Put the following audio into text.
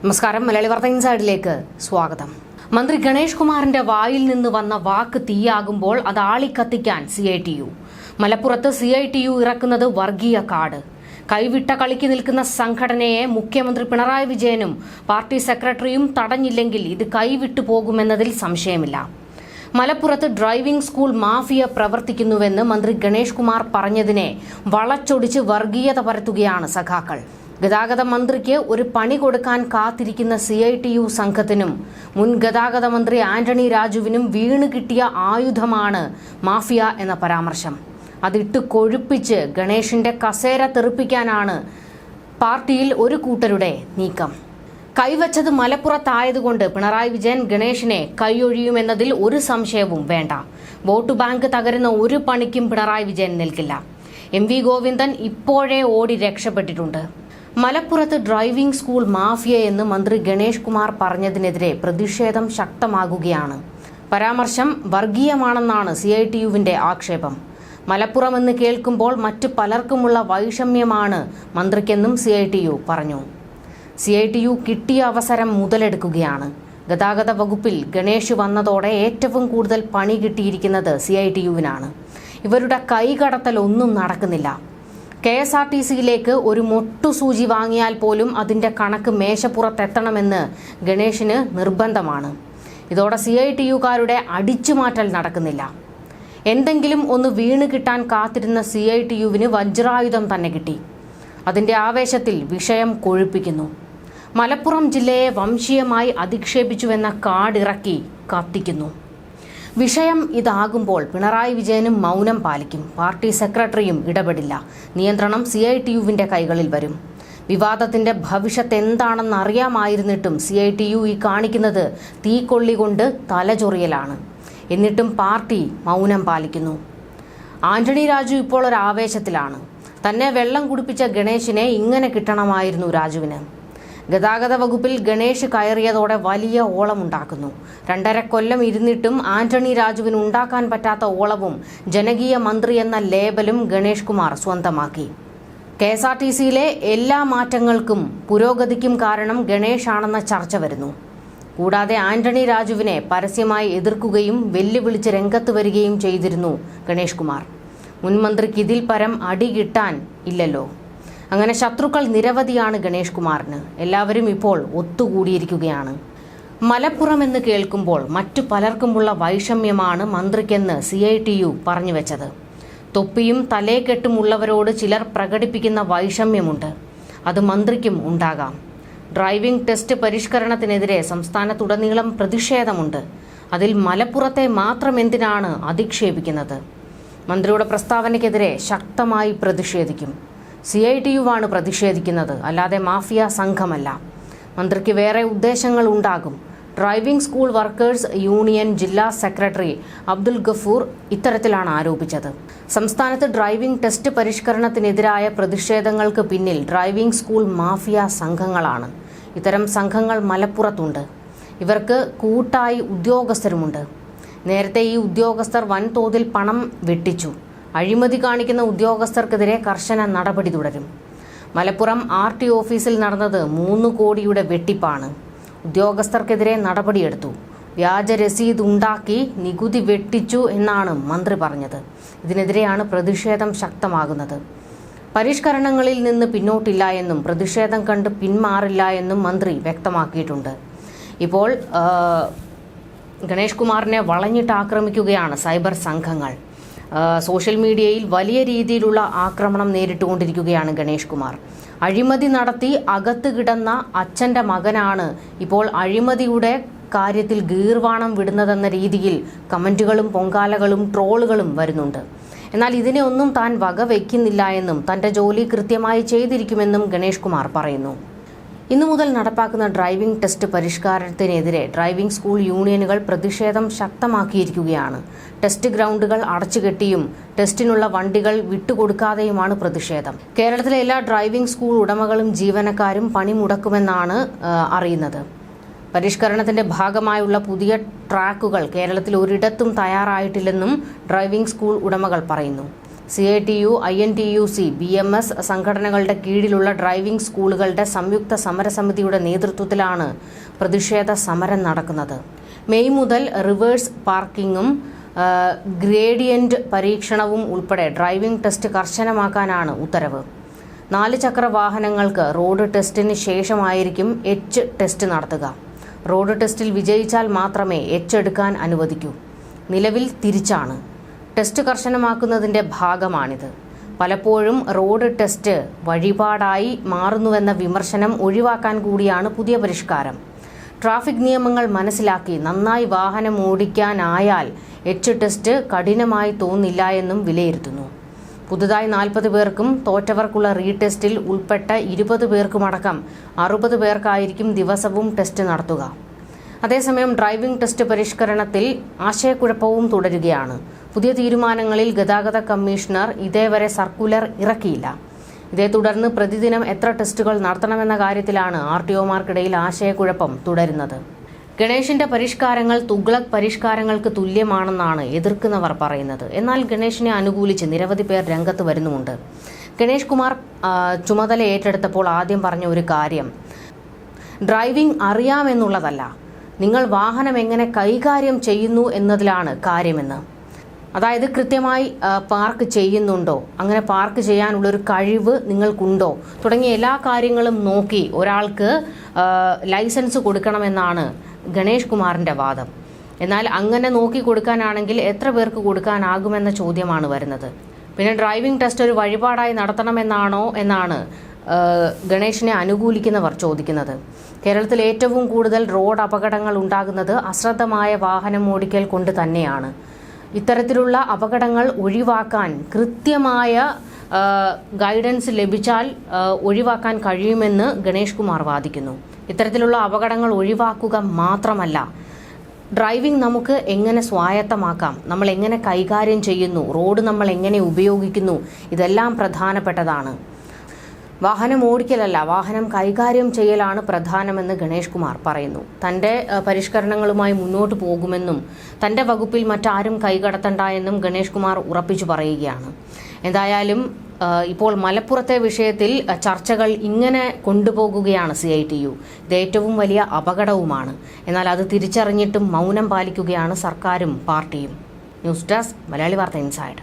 നമസ്കാരം. മലയാളി വാർത്ത ഇൻസൈഡിലേക്ക് സ്വാഗതം. മന്ത്രി ഗണേഷ് കുമാറിന്റെ വായിൽ നിന്ന് വന്ന വാക്ക് തീയാകുമ്പോൾ അത് ആളിക്കത്തിക്കാൻ CITU. മലപ്പുറത്ത് CITU ഇറക്കുന്നത് വർഗീയ കാർഡ്. കൈവിട്ട കളിക്ക് നിൽക്കുന്ന സംഘടനയെ മുഖ്യമന്ത്രി പിണറായി വിജയനും പാർട്ടി സെക്രട്ടറിയും തടഞ്ഞില്ലെങ്കിൽ ഇത് കൈവിട്ടു പോകുമെന്നതിൽ സംശയമില്ല. മലപ്പുറത്ത് ഡ്രൈവിംഗ് സ്കൂൾ മാഫിയ പ്രവർത്തിക്കുന്നുവെന്ന് മന്ത്രി ഗണേഷ് കുമാർ പറഞ്ഞതിനെ വളച്ചൊടിച്ച് വർഗീയത പരത്തുകയാണ് സഖാക്കൾ. ഗതാഗത മന്ത്രിക്ക് ഒരു പണി കൊടുക്കാൻ കാത്തിരിക്കുന്ന CITU സംഘത്തിനും മുൻ ഗതാഗത മന്ത്രി ആന്റണി രാജുവിനും വീണ് കിട്ടിയ ആയുധമാണ് മാഫിയ എന്ന പരാമർശം. അതിട്ട് കൊഴുപ്പിച്ച് ഗണേഷിന്റെ കസേര തെറിപ്പിക്കാനാണ് പാർട്ടിയിൽ ഒരു കൂട്ടരുടെ നീക്കം. കൈവച്ചത് മലപ്പുറത്തായതുകൊണ്ട് പിണറായി വിജയൻ ഗണേഷിനെ കൈയൊഴിയുമെന്നതിൽ ഒരു സംശയവും വേണ്ട. വോട്ട് ബാങ്ക് തകരുന്ന ഒരു പണിക്കും പിണറായി വിജയൻ നിൽക്കില്ല. MV ഗോവിന്ദൻ ഇപ്പോഴേ ഓടി രക്ഷപ്പെട്ടിട്ടുണ്ട്. മലപ്പുറത്ത് ഡ്രൈവിംഗ് സ്കൂൾ മാഫിയ എന്ന് മന്ത്രി ഗണേഷ് കുമാർ പറഞ്ഞതിനെതിരെ പ്രതിഷേധം ശക്തമാകുകയാണ്. പരാമർശം വർഗീയമാണെന്നാണ് CITUവിന്റെ ആക്ഷേപം. മലപ്പുറം എന്ന് കേൾക്കുമ്പോൾ മറ്റു പലർക്കുമുള്ള വൈഷമ്യമാണ് മന്ത്രിക്കെന്നും CITU പറഞ്ഞു. CITU കിട്ടിയ അവസരം മുതലെടുക്കുകയാണ്. ഗതാഗത വകുപ്പിൽ ഗണേഷ് വന്നതോടെ ഏറ്റവും കൂടുതൽ പണി കിട്ടിയിരിക്കുന്നത് CITUവിനാണ്. ഇവരുടെ കൈകടത്തൽ ഒന്നും നടക്കുന്നില്ല. KSRTCയിലേക്ക് ഒരു മൊട്ടുസൂചി വാങ്ങിയാൽ പോലും അതിന്റെ കണക്ക് മേശപ്പുറത്തെത്തണമെന്ന് ഗണേഷിന് നിർബന്ധമാണ്. ഇതോടെ CITUകാരുടെ അടിച്ചുമാറ്റൽ നടക്കുന്നില്ല. എന്തെങ്കിലും ഒന്ന് വീണ് കിട്ടാൻ കാത്തിരുന്ന CITUവിന് വജ്രായുധം തന്നെ കിട്ടി. അതിന്റെ ആവേശത്തിൽ വിഷയം കൊഴുപ്പിക്കുന്നു. മലപ്പുറം ജില്ലയെ വംശീയമായി അധിക്ഷേപിച്ചുവെന്ന കാർഡിറക്കി കത്തിക്കുന്നു. വിഷയം ഇതാകുമ്പോൾ പിണറായി വിജയനും മൗനം പാലിക്കും. പാർട്ടി സെക്രട്ടറിയും ഇടപെടില്ല. നിയന്ത്രണം CITUവിന്റെ കൈകളിൽ വരും. വിവാദത്തിന്റെ ഭവിഷ്യത്ത് എന്താണെന്ന് അറിയാമായിരുന്നിട്ടും CITU ഈ കാണിക്കുന്നത് തീക്കൊള്ളി കൊണ്ട് തലചൊറിയലാണ്. എന്നിട്ടും പാർട്ടി മൗനം പാലിക്കുന്നു. ആന്റണി രാജു ഇപ്പോൾ ഒരു ആവേശത്തിലാണ്. തന്നെ വെള്ളം കുടിപ്പിച്ച ഗണേഷിനെ ഇങ്ങനെ കിട്ടണമായിരുന്നു രാജുവിന്. ഗതാഗത വകുപ്പിൽ ഗണേഷ് കയറിയതോടെ വലിയ ഓളമുണ്ടാക്കുന്നു. 2.5 കൊല്ലം ഇരുന്നിട്ടും ആന്റണി രാജുവിന് ഉണ്ടാക്കാൻ പറ്റാത്ത ഓളവും ജനകീയ മന്ത്രി എന്ന ലേബലും ഗണേഷ് കുമാർ സ്വന്തമാക്കി. KSRTCയിലെ എല്ലാ മാറ്റങ്ങൾക്കും പുരോഗതിക്കും കാരണം ഗണേഷാണെന്ന ചർച്ച വരുന്നു. കൂടാതെ ആന്റണി രാജുവിനെ പരസ്യമായി എതിർക്കുകയും വെല്ലുവിളിച്ച് രംഗത്ത് വരികയും ചെയ്തിരുന്നു ഗണേഷ് കുമാർ. മുൻമന്ത്രിക്ക് ഇതിൽ പരം അടി കിട്ടാൻ ഇല്ലല്ലോ. അങ്ങനെ ശത്രുക്കൾ നിരവധിയാണ് ഗണേഷ് കുമാറിന്. എല്ലാവരും ഇപ്പോൾ ഒത്തുകൂടിയിരിക്കുകയാണ്. മലപ്പുറം എന്ന് കേൾക്കുമ്പോൾ മറ്റു പലർക്കുമുള്ള വൈഷമ്യമാണ് മന്ത്രിക്കെന്ന് CITU പറഞ്ഞു വെച്ചത്. തൊപ്പിയും തലേക്കെട്ടുമുള്ളവരോട് ചിലർ പ്രകടിപ്പിക്കുന്ന വൈഷമ്യമുണ്ട്. അത് മന്ത്രിക്കും ഉണ്ടാകാം. ഡ്രൈവിംഗ് ടെസ്റ്റ് പരിഷ്കരണത്തിനെതിരെ സംസ്ഥാനത്തുടനീളം പ്രതിഷേധമുണ്ട്. അതിൽ മലപ്പുറത്തെ മാത്രം എന്തിനാണ് അധിക്ഷേപിക്കുന്നത്? മന്ത്രിയുടെ പ്രസ്താവനയ്ക്കെതിരെ ശക്തമായി പ്രതിഷേധിക്കും. CITUവാണ് പ്രതിഷേധിക്കുന്നത്, അല്ലാതെ മാഫിയ സംഘമല്ല. മന്ത്രിക്ക് വേറെ ഉദ്ദേശങ്ങൾ ഉണ്ടാകും. ഡ്രൈവിംഗ് സ്കൂൾ വർക്കേഴ്സ് യൂണിയൻ ജില്ലാ സെക്രട്ടറി അബ്ദുൽ ഗഫൂർ ഇത്തരത്തിലാണ് ആരോപിച്ചത്. സംസ്ഥാനത്ത് ഡ്രൈവിംഗ് ടെസ്റ്റ് പരിഷ്കരണത്തിനെതിരായ പ്രതിഷേധങ്ങൾക്ക് പിന്നിൽ ഡ്രൈവിംഗ് സ്കൂൾ മാഫിയ സംഘങ്ങളാണ്. ഇത്തരം സംഘങ്ങൾ മലപ്പുറത്തുണ്ട്. ഇവർക്ക് കൂട്ടായി ഉദ്യോഗസ്ഥരുമുണ്ട്. നേരത്തെ ഈ ഉദ്യോഗസ്ഥർ വൻതോതിൽ പണം വെട്ടിച്ചു. അഴിമതി കാണിക്കുന്ന ഉദ്യോഗസ്ഥർക്കെതിരെ കർശന നടപടി തുടരും. മലപ്പുറം RT ഓഫീസിൽ നടന്നത് 3 കോടിയുടെ വെട്ടിപ്പാണ്. ഉദ്യോഗസ്ഥർക്കെതിരെ നടപടിയെടുത്തു. വ്യാജ രസീത് ഉണ്ടാക്കി നികുതി വെട്ടിച്ചു എന്നാണ് മന്ത്രി പറഞ്ഞത്. ഇതിനെതിരെയാണ് പ്രതിഷേധം ശക്തമാകുന്നത്. പരിഷ്കരണങ്ങളിൽ നിന്ന് പിന്നോട്ടില്ല എന്നും പ്രതിഷേധം കണ്ട് പിന്മാറില്ല എന്നും മന്ത്രി വ്യക്തമാക്കിയിട്ടുണ്ട്. ഇപ്പോൾ ഗണേഷ് കുമാറിനെ വളഞ്ഞിട്ട് ആക്രമിക്കുകയാണ് സൈബർ സംഘങ്ങൾ. സോഷ്യൽ മീഡിയയിൽ വലിയ രീതിയിലുള്ള ആക്രമണം നേരിട്ടുകൊണ്ടിരിക്കുകയാണ് ഗണേഷ് കുമാർ. അഴിമതി നടത്തി അകത്ത് കിടന്ന അച്ഛൻ്റെ മകനാണ് ഇപ്പോൾ അഴിമതിയുടെ കാര്യത്തിൽ ഗീർവാണം വിടുന്നതെന്ന രീതിയിൽ കമൻറ്റുകളും പൊങ്കാലകളും ട്രോളുകളും വരുന്നുണ്ട്. എന്നാൽ ഇതിനെ ഒന്നും താൻ വകവയ്ക്കുന്നില്ല എന്നും തൻ്റെ ജോലി കൃത്യമായി ചെയ്തിരിക്കുമെന്നും ഗണേഷ് കുമാർ പറയുന്നു. ഇന്നു മുതൽ നടപ്പാക്കുന്ന ഡ്രൈവിംഗ് ടെസ്റ്റ് പരിഷ്കാരത്തിനെതിരെ ഡ്രൈവിംഗ് സ്കൂൾ യൂണിയനുകൾ പ്രതിഷേധം ശക്തമാക്കിയിരിക്കുകയാണ്. ടെസ്റ്റ് ഗ്രൗണ്ടുകൾ അടച്ചുകെട്ടിയും ടെസ്റ്റിനുള്ള വണ്ടികൾ വിട്ടുകൊടുക്കാതെയുമാണ് പ്രതിഷേധം. കേരളത്തിലെ എല്ലാ ഡ്രൈവിംഗ് സ്കൂൾ ഉടമകളും ജീവനക്കാരും പണി മുടക്കുമെന്നാണ് അറിയുന്നത്. പരിഷ്കരണത്തിന്റെ ഭാഗമായുള്ള പുതിയ ട്രാക്കുകൾ കേരളത്തിൽ ഒരിടത്തും തയ്യാറായിട്ടില്ലെന്നും ഡ്രൈവിംഗ് സ്കൂൾ ഉടമകൾ പറയുന്നു. CITU, INTUC, BMS സംഘടനകളുടെ കീഴിലുള്ള ഡ്രൈവിംഗ് സ്കൂളുകളുടെ സംയുക്ത സമരസമിതിയുടെ നേതൃത്വത്തിലാണ് പ്രതിഷേധ സമരം നടക്കുന്നത്. മെയ് മുതൽ റിവേഴ്സ് പാർക്കിംഗും ഗ്രേഡിയന്റ് പരീക്ഷണവും ഉൾപ്പെടെ ഡ്രൈവിംഗ് ടെസ്റ്റ് കർശനമാക്കാനാണ് ഉത്തരവ്. 4 ചക്ര വാഹനങ്ങൾക്ക് റോഡ് ടെസ്റ്റിന് ശേഷമായിരിക്കും H ടെസ്റ്റ് നടത്തുക. റോഡ് ടെസ്റ്റിൽ വിജയിച്ചാൽ മാത്രമേ H എടുക്കാൻ അനുവദിക്കൂ. നിലവിൽ തിരിച്ചാണ്. ടെസ്റ്റ് കർശനമാക്കുന്നതിന്റെ ഭാഗമാണിത്. പലപ്പോഴും റോഡ് ടെസ്റ്റ് വഴിപാടായി മാറുന്നുവെന്ന വിമർശനം ഒഴിവാക്കാൻ കൂടിയാണ് പുതിയ പരിഷ്കാരം. ട്രാഫിക് നിയമങ്ങൾ മനസ്സിലാക്കി നന്നായി വാഹനം ഓടിക്കാനായാൽ H ടെസ്റ്റ് കഠിനമായി തോന്നില്ല എന്നും വിലയിരുത്തുന്നു. പുതുതായി 40 പേർക്കും തോറ്റവർക്കുള്ള റീടെസ്റ്റിൽ ഉൾപ്പെട്ട 20 പേർക്കുമടക്കം 60 പേർക്കായിരിക്കും ദിവസവും ടെസ്റ്റ് നടത്തുക. അതേസമയം ഡ്രൈവിംഗ് ടെസ്റ്റ് പരിഷ്കരണത്തിൽ ആശയക്കുഴപ്പവും തുടരുകയാണ്. പുതിയ തീരുമാനങ്ങളിൽ ഗതാഗത കമ്മീഷണർ ഇതേവരെ സർക്കുലർ ഇറക്കിയില്ല. ഇതേ തുടർന്ന് പ്രതിദിനം എത്ര ടെസ്റ്റുകൾ നടത്തണമെന്ന കാര്യത്തിലാണ് RTOമാർക്കിടയിൽ ആശയക്കുഴപ്പം തുടരുന്നത്. ഗണേഷിന്റെ പരിഷ്കാരങ്ങൾ തുഗ്ലക് പരിഷ്കാരങ്ങൾക്ക് തുല്യമാണെന്നാണ് എതിർക്കുന്നവർ പറയുന്നത്. എന്നാൽ ഗണേഷിനെ അനുകൂലിച്ച് നിരവധി പേർ രംഗത്ത് വരുന്നുമുണ്ട്. ഗണേഷ് കുമാർ ചുമതല ഏറ്റെടുത്തപ്പോൾ ആദ്യം പറഞ്ഞ ഒരു കാര്യം ഡ്രൈവിംഗ് അറിയാമെന്നുള്ളതല്ല, നിങ്ങൾ വാഹനം എങ്ങനെ കൈകാര്യം ചെയ്യുന്നു എന്നതിലാണ് കാര്യമെന്ന്. അതായത് കൃത്യമായി പാർക്ക് ചെയ്യുന്നുണ്ടോ, അങ്ങനെ പാർക്ക് ചെയ്യാനുള്ളൊരു കഴിവ് നിങ്ങൾക്കുണ്ടോ തുടങ്ങിയ എല്ലാ കാര്യങ്ങളും നോക്കി ഒരാൾക്ക് ലൈസൻസ് കൊടുക്കണമെന്നാണ് ഗണേഷ് കുമാറിന്റെ വാദം. എന്നാൽ അങ്ങനെ നോക്കി കൊടുക്കാനാണെങ്കിൽ എത്ര പേർക്ക് കൊടുക്കാനാകുമെന്ന ചോദ്യമാണ് വരുന്നത്. പിന്നെ ഡ്രൈവിംഗ് ടെസ്റ്റ് ഒരു വഴിപാടായി നടത്തണമെന്നാണോ എന്നാണ് ഗണേഷിനെ അനുകൂലിക്കുന്നവർ ചോദിക്കുന്നത്. കേരളത്തിൽ ഏറ്റവും കൂടുതൽ റോഡ് അപകടങ്ങൾ ഉണ്ടാകുന്നത് അശ്രദ്ധമായ വാഹനം ഓടിക്കൽ കൊണ്ട് തന്നെയാണ്. ഇത്തരത്തിലുള്ള അപകടങ്ങൾ ഒഴിവാക്കാൻ കൃത്യമായ ഗൈഡൻസ് ലഭിച്ചാൽ ഒഴിവാക്കാൻ കഴിയുമെന്ന് ഗണേഷ് കുമാർ വാദിക്കുന്നു. ഇത്തരത്തിലുള്ള അപകടങ്ങൾ ഒഴിവാക്കുക മാത്രമല്ല, ഡ്രൈവിംഗ് നമുക്ക് എങ്ങനെ സ്വായത്തമാക്കാം, നമ്മൾ എങ്ങനെ കൈകാര്യം ചെയ്യുന്നു, റോഡ് നമ്മൾ എങ്ങനെ ഉപയോഗിക്കുന്നു, ഇതെല്ലാം പ്രധാനപ്പെട്ടതാണ്. വാഹനം ഓടിക്കലല്ല, വാഹനം കൈകാര്യം ചെയ്യലാണ് പ്രധാനമെന്ന് ഗണേഷ് കുമാർ പറയുന്നു. തന്റെ പരിഷ്കരണങ്ങളുമായി മുന്നോട്ട് പോകുമെന്നും തന്റെ വകുപ്പിൽ മറ്റാരും കൈകടത്തണ്ട എന്നും ഗണേഷ് കുമാർ ഉറപ്പിച്ചു പറയുകയാണ്. എന്തായാലും ഇപ്പോൾ മലപ്പുറത്തെ വിഷയത്തിൽ ചർച്ചകൾ ഇങ്ങനെ കൊണ്ടുപോകുകയാണ് CITU. ഇത് ഏറ്റവും വലിയ അപകടവുമാണ്. എന്നാൽ അത് തിരിച്ചറിഞ്ഞിട്ടും മൗനം പാലിക്കുകയാണ് സർക്കാരും പാർട്ടിയും. ന്യൂസ് ഡെസ്ക്, മലയാളി വാർത്ത ഇൻസൈഡ്.